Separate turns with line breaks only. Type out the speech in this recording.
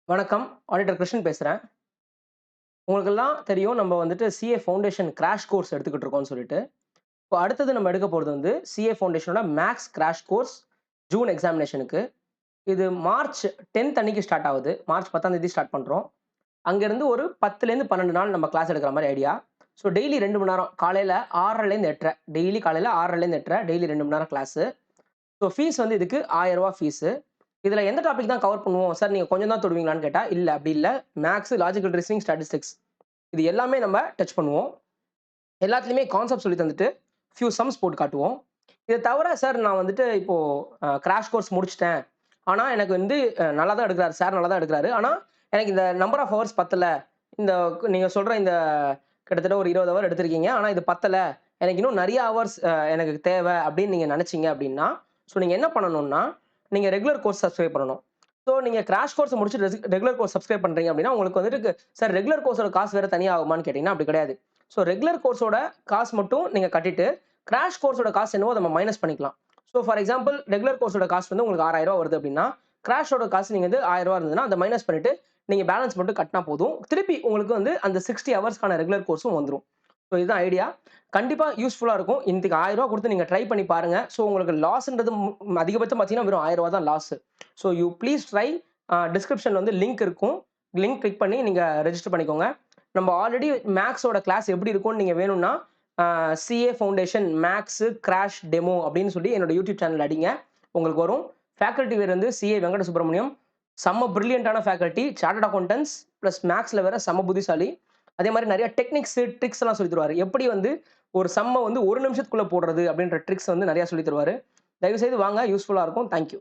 வணக்கம். ஆடிட்டர் கிருஷ்ணன் பேசுறேன். உங்களுக்கெல்லாம் தெரியும் நம்ம வந்துட்டு சிஏ ஃபவுண்டேஷன் கிராஷ் கோர்ஸ் எடுத்துக்கிட்டு இருக்கோம்னு சொல்லிட்டு. இப்போ அடுத்தது நம்ம எடுக்க போறது வந்து சிஏ ஃபவுண்டேஷனோட மேக்ஸ் கிராஷ் கோர்ஸ் ஜூன் எக்ஸாமினேஷனுக்கு. இது மார்ச் 10த் அன்னைக்கு ஸ்டார்ட் ஆகுது. மார்ச் 10ஆம் தேதி ஸ்டார்ட் பண்றோம். அங்கேருந்து ஒரு 10லேருந்து 12 நாள் நம்ம கிளாஸ் எடுக்கிற மாரி ஐடியா. ஸோ டெய்லி 2 மணி நேரம். காலையில 6:30லேருந்து 8:30 டெய்லி காலையில 6:30லேருந்து 8:30 டெய்லி 2 மணி நேரம் கிளாஸு. ஸோ ஃபீஸ் வந்து இதுக்கு ரூ. 1000 ஃபீஸு. இதுல எந்த டாபிக் தான் கவர் பண்ணுவோம்? சார் நீங்க கொஞ்சம் தான் தொடுவீங்களான்னு கேட்டா, இல்ல அப்படி இல்ல. மேத்ஸ், லாஜிக்கல் ரீசனிங், ஸ்டாட்டிஸ்டிக்ஸ் இது எல்லாமே நம்ம டச் பண்ணுவோம். எல்லாத்துலயுமே கான்செப்ட் சொல்லி தந்துட்டு, ஃபியூ சம்ஸ் போட்டு காட்டுவோம். இத தவிர சார் நான் வந்துட்டு இப்போ கிராஷ் கோர்ஸ் முடிச்சுட்டேன். ஆனா எனக்கு வந்து நல்லா தான் எடுக்குறாரு. சார் நல்லா தான் எடுக்குறாரு. ஆனா எனக்கு இந்த நம்பர் ஆஃப் ஹவர்ஸ் பத்தல. இந்த நீங்க சொல்ற இந்த கிட்டத்தட்ட ஒரு 20 ஹவர் எடுத்திருக்கீங்க. ஆனா இது பத்தல. எனக்கு இன்னும் நெறைய ஹவர்ஸ் எனக்கு தேவை அப்படின்னு நீங்க நெனச்சீங்க அப்படின்னா, ஸோ நீங்க என்ன பண்ணணும்னா, நீங்க ரெகுலர் கோர்ஸ் சப்ஸ்கிரைப் பண்ணணும். ஸோ நீங்க கிராஷ் கோர்ஸ் முடிச்சுட்டு ரெகுலர் கோர்ஸ் சப்ஸ்கிரைப் பண்றீங்க அப்படின்னா, உங்களுக்கு வந்துட்டு சார் ரெகுலர் கோர்ஸோட காசு வேற தனியா ஆகுமான்னு கேட்டீங்கன்னா, அப்படி கிடையாது. ஸோ ரெகுலர் கோர்ஸோட காசு மட்டும் நீங்க கட்டிட்டு, கிராஷ் கோர்ஸோட காசு என்னவோ நம்ம மைனஸ் பண்ணிக்கலாம். ஸோ ஃபார் எக்ஸாம்பிள் ரெகுலர் கோர்ஸோட காஸ்ட் வந்து உங்களுக்கு ரூ. 6000 வருது அப்படின்னா, கிராஷோட காசு நீங்க வந்து ரூ. 1000 இருந்ததுன்னா, அத மைனஸ் பண்ணிட்டு நீங்க பேலன்ஸ் மட்டும் கட்டினா போதும். திருப்பி உங்களுக்கு வந்து அந்த 60 ஹவர்ஸ்க்கான ரெகுலர் கோர்ஸும் வந்துரும். ஸோ இதுதான் ஐடியா. கண்டிப்பா யூஸ்ஃபுல்லா இருக்கும். இன்னைக்கு ரூ. 1000 குடுத்து நீங்க ட்ரை பண்ணி பாருங்க. ஸோ உங்களுக்கு லாஸ்ன்றது அதிகபட்சம் பார்த்தீங்கன்னா, வெறும் ரூ. 1000 தான் loss. So you please try. டிஸ்கிரிப்ஷன்ல வந்து லிங்க் இருக்கும். லிங்க் கிளிக் பண்ணி நீங்க ரெஜிஸ்டர் பண்ணிக்கோங்க. நம்ம ஆல்ரெடி மேக்ஸோட கிளாஸ் எப்படி இருக்கும்னு நீங்க வேணும்னா, CA foundation max crash demo அப்படின்னு சொல்லி என்னோட யூடியூப் சேனல் அடிங்க. உங்களுக்கு வரும். ஃபேக்கல்டி வேர் வந்து சிஏ வெங்கட சுப்பிரமணியம். செம்ம பிரில்லியன்ட்டான ஃபேக்கல்டி. சார்ட்டர்ட் அக்கவுண்டன்ட்ஸ் பிளஸ் மேக்ஸ்ல வேற செம்ம புத்திசாலி. அதே மாரி நெறைய டெக்னிக்ஸ், ட்ரிக்ஸ் எல்லாம் சொல்லித் தருவாரு. எப்படி வந்து ஒரு சம்ம வந்து 1 நிமிஷத்துக்குள்ள போடுறது அப்படின்ற ட்ரிக்ஸ் வந்து நெறைய சொல்லித் தருவாரு. தயவு செய்து வாங்க. யூஸ்ஃபுல்லா இருக்கும். Thank you.